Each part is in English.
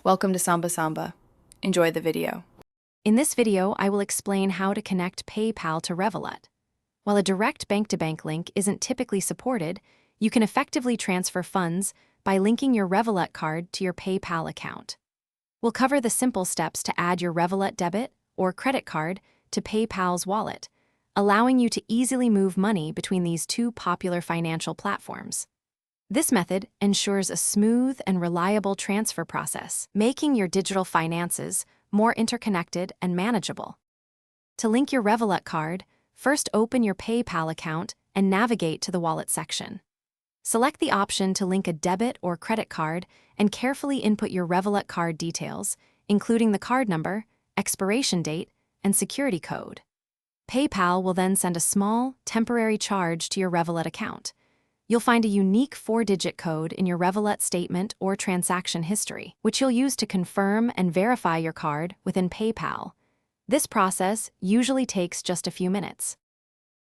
Welcome to Samba Samba. Enjoy the video. In this video, I will explain how to connect PayPal to Revolut. While a direct bank-to-bank link isn't typically supported, you can effectively transfer funds by linking your Revolut card to your PayPal account. We'll cover the simple steps to add your Revolut debit or credit card to PayPal's wallet, allowing you to easily move money between these two popular financial platforms. This method ensures a smooth and reliable transfer process, making your digital finances more interconnected and manageable. To link your Revolut card, first open your PayPal account and navigate to the Wallet section. Select the option to link a debit or credit card and carefully input your Revolut card details, including the card number, expiration date, and security code. PayPal will then send a small, temporary charge to your Revolut account. You'll find a unique 4-digit code in your Revolut statement or transaction history, which you'll use to confirm and verify your card within PayPal. This process usually takes just a few minutes.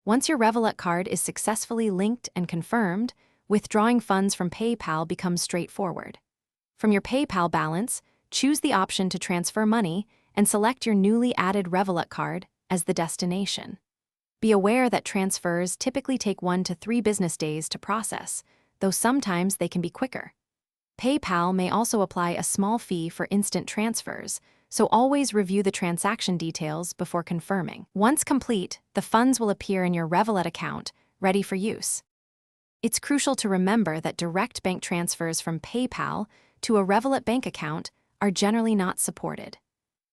Once your Revolut card is successfully linked and confirmed, withdrawing funds from PayPal becomes straightforward. From your PayPal balance, choose the option to transfer money and select your newly added Revolut card as the destination. Be aware that transfers typically take 1 to 3 business days to process, though sometimes they can be quicker. PayPal may also apply a small fee for instant transfers, so always review the transaction details before confirming. Once complete, the funds will appear in your Revolut account, ready for use. It's crucial to remember that direct bank transfers from PayPal to a Revolut bank account are generally not supported.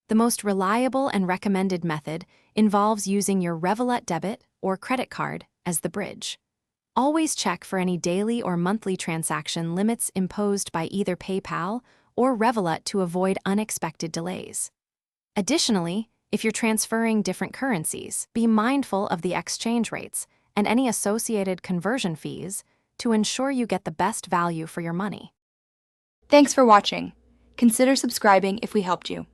The most reliable and recommended method involves using your Revolut debit or credit card as the bridge. Always check for any daily or monthly transaction limits imposed by either PayPal or Revolut to avoid unexpected delays. Additionally, if you're transferring different currencies, be mindful of the exchange rates and any associated conversion fees to ensure you get the best value for your money. Thanks for watching. Consider subscribing if we helped you.